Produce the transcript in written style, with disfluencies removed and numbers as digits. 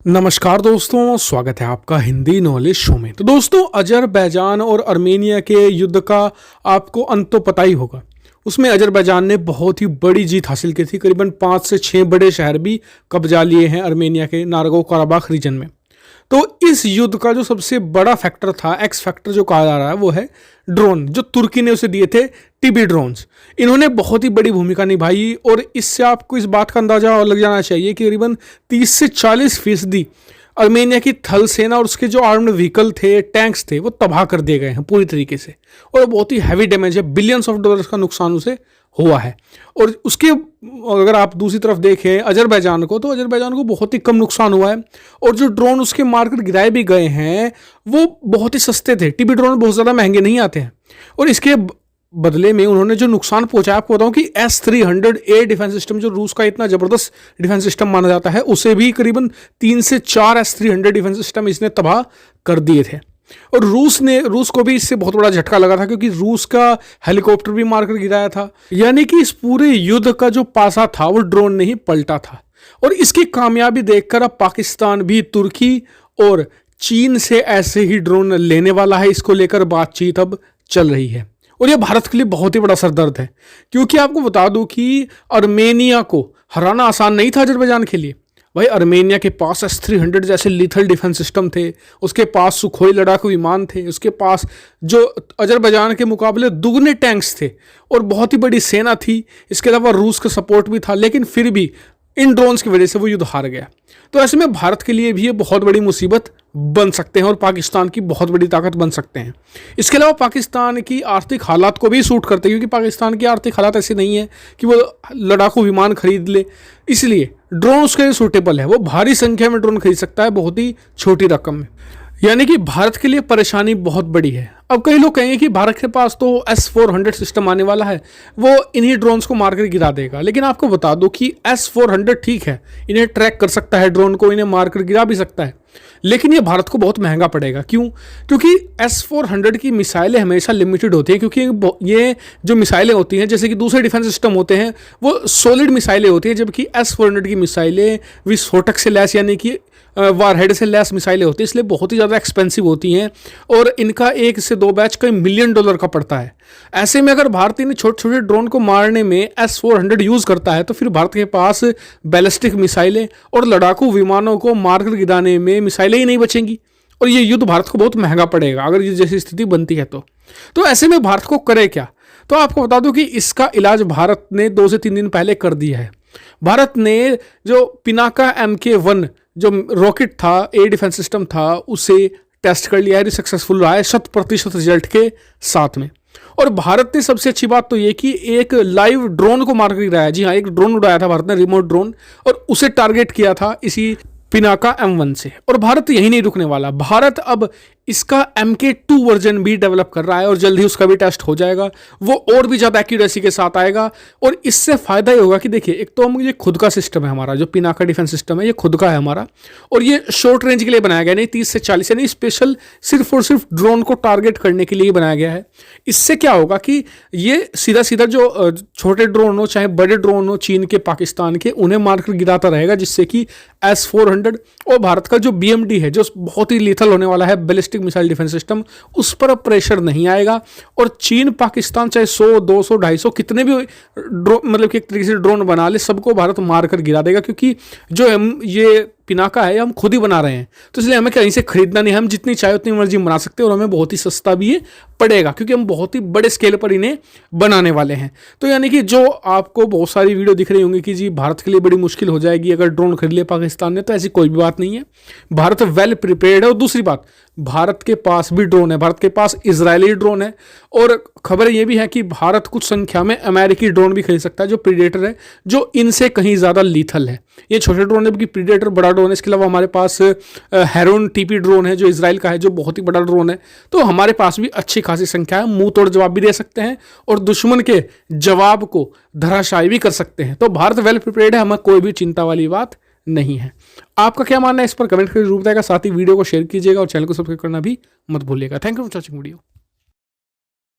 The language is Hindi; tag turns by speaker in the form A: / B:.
A: नमस्कार दोस्तों, स्वागत है आपका हिंदी नॉलेज शो में। तो दोस्तों, अजरबैजान और अर्मेनिया के युद्ध का आपको अंत तो पता ही होगा। उसमें अजरबैजान ने बहुत ही बड़ी जीत हासिल की थी। करीबन 5 से 6 बड़े शहर भी कब्जा लिए हैं अर्मेनिया के नारगो काराबाख रीजन में। तो इस युद्ध का जो सबसे बड़ा फैक्टर था, एक्स फैक्टर जो कहा जा रहा है, वो है ड्रोन, जो तुर्की ने उसे दिए थे, टीबी ड्रोन्स। इन्होंने बहुत ही बड़ी भूमिका निभाई और इससे आपको इस बात का अंदाजा लग जाना चाहिए कि करीबन 30 से 40% अर्मेनिया की थल सेना और उसके जो आर्म्ड व्हीकल थे, टैंक्स थे, वो तबाह कर दिए गए हैं पूरी तरीके से। और बहुत ही हैवी डैमेज है, बिलियंस ऑफ डॉलर्स का नुकसान उसे हुआ है। और उसके अगर आप दूसरी तरफ देखें अजरबैजान को, तो अजरबैजान को बहुत ही कम नुकसान हुआ है। और जो ड्रोन उसके मारकर गिराए भी गए हैं वो बहुत ही सस्ते थे। टीबी ड्रोन बहुत ज़्यादा महंगे नहीं आते हैं। और इसके बदले में उन्होंने जो नुकसान पहुंचाया, आपको बताऊं कि S-300A डिफेंस सिस्टम, जो रूस का इतना ज़बरदस्त डिफेंस सिस्टम माना जाता है, उसे भी करीबन 3 से 4 S-300 डिफेंस सिस्टम इसने तबाह कर दिए थे। और रूस को भी इससे बहुत बड़ा झटका लगा था, क्योंकि रूस का हेलीकॉप्टर भी मारकर गिराया था। यानी कि इस पूरे युद्ध का जो पासा था वो ड्रोन ने ही पलटा था। और इसकी कामयाबी देखकर अब पाकिस्तान भी तुर्की और चीन से ऐसे ही ड्रोन लेने वाला है। इसको लेकर बातचीत अब चल रही है और यह भारत के लिए बहुत ही बड़ा सरदर्द है, क्योंकि आपको बता दूं कि अर्मेनिया को हराना आसान नहीं था अजरबैजान के लिए। भाई, अर्मेनिया के पास S-300 जैसे लीथल डिफेंस सिस्टम थे, उसके पास सुखोई लड़ाकू विमान थे, उसके पास जो अजरबैजान के मुकाबले दुगने टैंक्स थे और बहुत ही बड़ी सेना थी। इसके अलावा रूस का सपोर्ट भी था, लेकिन फिर भी इन ड्रोन्स की वजह से वो युद्ध हार गया। तो ऐसे में भारत के लिए भी ये बहुत बड़ी मुसीबत बन सकते हैं और पाकिस्तान की बहुत बड़ी ताकत बन सकते हैं। इसके अलावा पाकिस्तान की आर्थिक हालात को भी सूट करते हैं, क्योंकि पाकिस्तान की आर्थिक हालात ऐसी नहीं है कि वो लड़ाकू विमान खरीद ले। इसलिए ड्रोन उसके लिए सूटेबल है। वो भारी संख्या में ड्रोन खरीद सकता है बहुत ही छोटी रकम में। यानी कि भारत के लिए परेशानी बहुत बड़ी है। अब कई लोग कहेंगे कि भारत के पास तो S-400 सिस्टम आने वाला है, वो इन्हीं ड्रोन्स को मारकर गिरा देगा। लेकिन आपको बता दो कि S-400 ठीक है, इन्हें ट्रैक कर सकता है, ड्रोन को इन्हें मारकर गिरा भी सकता है, लेकिन ये भारत को बहुत महंगा पड़ेगा। क्यों? क्योंकि S-400 की मिसाइलें हमेशा लिमिटेड होती हैं, क्योंकि ये जो मिसाइलें होती हैं, जैसे कि दूसरे डिफेंस सिस्टम होते हैं, वो सॉलिड मिसाइलें होती हैं, जबकि S-400 की मिसाइलें विस्फोटक से लैस, यानी कि वारहेड से लैस मिसाइलें होती हैं, इसलिए बहुत ही ज़्यादा एक्सपेंसिव होती हैं और इनका 1 से 2 बैच कई मिलियन डॉलर का पड़ता है। ऐसे में अगर भारत इन छोटे छोटे ड्रोन को मारने में S-400 यूज़ करता है, तो फिर भारत के पास बैलिस्टिक मिसाइलें और लड़ाकू विमानों को मारकर गिराने में मिसाइलें ही नहीं बचेंगी और ये युद्ध भारत को बहुत महंगा पड़ेगा अगर ये जैसी स्थिति बनती है। तो ऐसे में भारत को करे क्या? तो आपको बता दूं कि इसका इलाज भारत ने 2 से 3 दिन पहले कर दिया है। भारत ने जो पिनाका MK-1 जो रॉकेट था, एयर डिफेंस सिस्टम था, उसे टेस्ट कर लिया है। सक्सेसफुल रहा है 100% रिजल्ट के साथ में। और भारत ने सबसे अच्छी बात तो ये कि एक लाइव ड्रोन को मार कर गिराया। जी हाँ, एक ड्रोन उड़ाया था भारत ने, रिमोट ड्रोन, और उसे टारगेट किया था इसी पिनाका M1 से। और भारत यही नहीं रुकने वाला। भारत अब इसका MK-2 वर्जन भी डेवलप कर रहा है और जल्द ही उसका भी टेस्ट हो जाएगा। वो और भी ज़्यादा एक्यूरेसी के साथ आएगा और इससे फ़ायदा ये होगा कि देखिए, एक तो हम ये खुद का सिस्टम है हमारा, जो पिनाका डिफेंस सिस्टम है, ये खुद का है हमारा और ये शॉर्ट रेंज के लिए बनाया गया, नहीं 30 से 40, यानी स्पेशल सिर्फ और सिर्फ ड्रोन को टारगेट करने के लिए बनाया गया है। इससे क्या होगा कि ये सीधा सीधा जो छोटे ड्रोन हो चाहे बड़े ड्रोन हो, चीन के, पाकिस्तान के, उन्हें मारकर गिराता रहेगा, जिससे कि S-400 और भारत का जो BMD है, जो बहुत ही लीथल होने वाला है, बैलिस्टिक मिसाइल डिफेंस सिस्टम, उस पर प्रेशर नहीं आएगा। और चीन, पाकिस्तान चाहे 100, 200, 250 कितने भी मतलब कि एक तरीके से ड्रोन बना ले, सबको भारत मारकर गिरा देगा, क्योंकि जो ये पिनाका है हम खुद ही बना रहे हैं। तो इसलिए हमें कहीं से खरीदना नहीं, हम जितनी चाहे उतनी मर्जी बना सकते हैं और हमें बहुत ही सस्ता भी ये पड़ेगा, क्योंकि हम बहुत ही बड़े स्केल पर इन्हें बनाने वाले हैं। तो यानी कि जो आपको बहुत सारी वीडियो दिख रही होंगी कि जी भारत के लिए बड़ी मुश्किल हो जाएगी अगर ड्रोन खरीद लिया पाकिस्तान ने, तो ऐसी कोई भी बात नहीं है। भारत वेल प्रिपेयर्ड है। और दूसरी बात, भारत के पास भी ड्रोन है, भारत के पास इजरायली ड्रोन है और खबर ये भी है कि भारत कुछ संख्या में अमेरिकी ड्रोन भी खरीद सकता है, जो प्रीडेटर है, जो इनसे कहीं ज़्यादा लीथल है। ये छोटे ड्रोन है, जबकि प्रीडेटर बड़ा ड्रोन है। इसके अलावा हमारे पास हेरोन TP ड्रोन है, जो इजराइल का है, जो बहुत ही बड़ा ड्रोन है। तो हमारे पास भी अच्छी खासी संख्या है, मुंह तोड़ जवाब भी दे सकते हैं और दुश्मन के जवाब को धराशायी भी कर सकते हैं। तो भारत वेल प्रिपेयर्ड है, हमें कोई भी चिंता वाली बात नहीं है। आपका क्या मानना है इस पर कमेंट करके जरूर बताएगा। साथ ही वीडियो को शेयर कीजिएगा और चैनल को सब्सक्राइब करना भी मत भूलिएगा। Thank you for watching video.